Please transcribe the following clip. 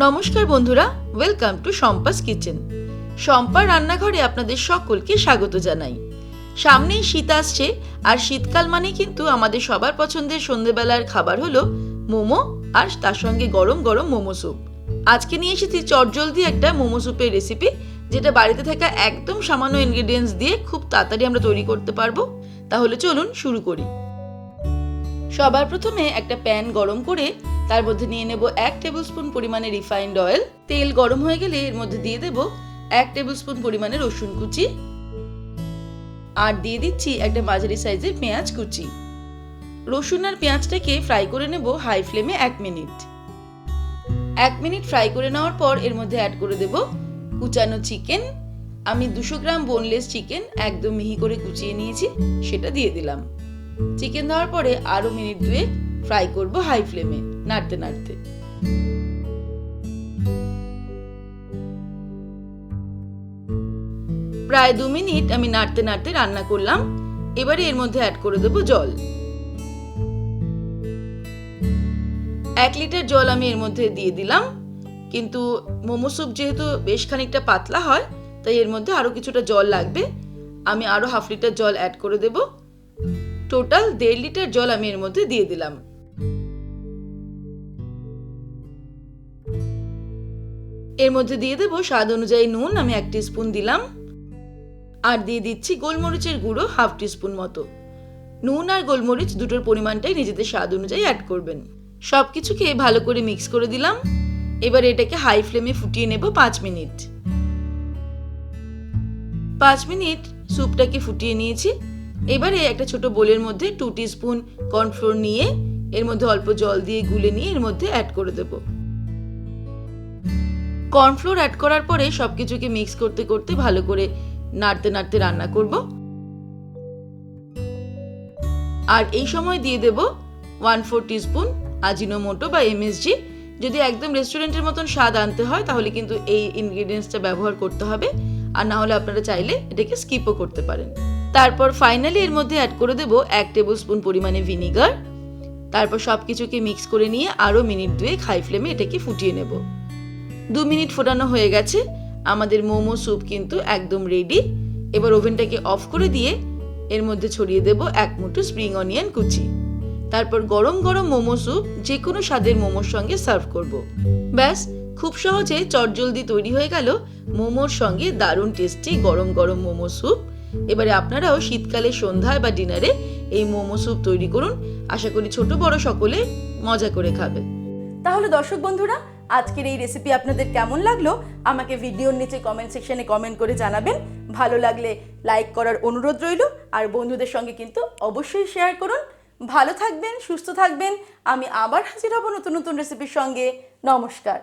নমস্কার বন্ধুরা, welcome to Shampa's kitchen. শম্পার রান্নাঘরে আপনাদের সকলকে স্বাগত জানাই। সামনেই শীত আসছে, আর শীতকাল মানে কিন্তু আমাদের সবার পছন্দের সন্ধ্যেবেলার খাবার হলো মোমো, আর তার সঙ্গে গরম গরম মোমো স্যুপ। আজকে নিয়ে এসেছি চটজলদি একটা মোমো স্যুপের রেসিপি, যেটা বাড়িতে থাকা একদম সামান্য ইনগ্রেডিয়েন্টস দিয়ে খুব তাড়াতাড়ি আমরা তৈরি করতে পারবো। তাহলে চলুন শুরু করি। সবার প্রথমে একটা প্যান গরম করে তার মধ্যে নিয়ে নেব 1 টেবিল স্পুন পরিমাণে রিফাইন্ড অয়েল। তেল গরম হয়ে গেলে এর মধ্যে দিয়ে দেব 1 টেবিল স্পুন পরিমাণে রসুন কুচি, আর দিয়ে দিচ্ছি একটা মাঝারি সাইজের পেঁয়াজ কুচি। রসুন আর পেঁয়াজটাকে ফ্রাই করে নেব হাই ফ্লেমে 1 মিনিট। 1 মিনিট ফ্রাই করে নেওয়ার পর এর মধ্যে অ্যাড করে দেব কুচানো চিকেন। আমি 200 গ্রাম বোনলেস চিকেন একদম মিহি করে কুচিয়ে নিয়েছি, সেটা দিয়ে দিলাম। চিকেন দেওয়ার পরে আরো মিনিট 2 ফ্রাই করব হাই ফ্লেমে, নাড়তে নাড়তে। প্রায় 2 মিনিট আমি নাড়তে নাড়তে রান্না করলাম। এবারে এর মধ্যে অ্যাড করে দেব জল। 1 লিটার জল আমি এর মধ্যে দিয়ে দিলাম, কিন্তু মোমো স্যুপ যেহেতু বেশ খানিকটা পাতলা হয়, তাই এর মধ্যে আরো কিছুটা জল লাগবে। আমি আরো হাফ লিটার জল অ্যাড করে দেব। টোটাল 1.5 লিটার জল আমি এর মধ্যে দিয়ে দিলাম। এর মধ্যে দিয়ে দেব স্বাদ অনুযায়ী নুন, আমি 1 টিস্পুন দিলাম, আর দিয়ে দিচ্ছি গোলমরিচের গুঁড়ো হাফ টিস্পুন মতো। নুন আর গোলমরিচ দুটোর পরিমাণটাই নিজেদের স্বাদ অনুযায়ী অ্যাড করবেন। সবকিছুকে ভালো করে মিক্স করে দিলাম। এবার এটাকে হাই ফ্লেমে ফুটিয়ে নেব 5 মিনিট। 5 মিনিট স্যুপটাকে ফুটিয়ে নিয়েছি। এবারে একটা ছোট বোলের মধ্যে 2 টিস্পুন কর্নফ্লোর নিয়ে এর মধ্যে অল্প জল দিয়ে গুলে নিয়ে এর মধ্যে অ্যাড করে দেব। কর্নফ্লোর অ্যাড করার পরে সবকিছুকে মিক্স করতে করতে ভালো করে নাড়তে নাড়তে রান্না করব। আর এই সময় দিয়ে দেব 1/4 টিস্পুন আজিনোমোটো বা এমএসজি। যদি একদম রেস্টুরেন্টের মতন স্বাদ আনতে হয় তাহলে কিন্তু এই ইনগ্রেডিয়েন্টসটা ব্যবহার করতে হবে, আর না হলে আপনারা চাইলে এটাকে স্কিপও করতে পারেন। তারপর ফাইনালি এর মধ্যে অ্যাড করে দেব 1 টেবিল স্পুন পরিমাণে ভিনিগার। তারপর সবকিছুকে মিক্স করে নিয়ে আরো মিনিট 2 হাই ফ্লেমে এটাকে ফুটিয়ে নেব। 2 মিনিট ফোটানো হয়ে গেছে, আমাদের মোমো স্যুপ কিন্তু একদম রেডি। এবার ওভেনটাকে অফ করে দিয়ে এর মধ্যে ছড়িয়ে দেব 1 মুঠো স্প্রিং অনিয়ন কুচি। তারপর গরম গরম মোমো স্যুপ যে কোনো স্বাদের মোমোর সঙ্গে সার্ভ করব। ব্যাস, খুব সহজে চটজলদি তৈরি হয়ে গেল মোমোর সঙ্গে দারুণ টেস্টি গরম গরম মোমো স্যুপ। এবারে আপনারাও শীতকালে সন্ধ্যায় বা ডিনারে এই মোমো স্যুপ তৈরি করুন। আশা করি ছোট বড় সকলে মজা করে খাবে। তাহলে দর্শক বন্ধুরা, আজকের এই রেসিপি আপনাদের কেমন লাগলো আমাকে ভিডিওর নিচে কমেন্ট সেকশনে কমেন্ট করে জানাবেন। ভালো লাগলে লাইক করার অনুরোধ রইল, আর বন্ধুদের সঙ্গে কিন্তু অবশ্যই শেয়ার করুন। ভালো থাকবেন, সুস্থ থাকবেন। আমি আবার হাজির হব নতুন নতুন রেসিপির সঙ্গে। নমস্কার।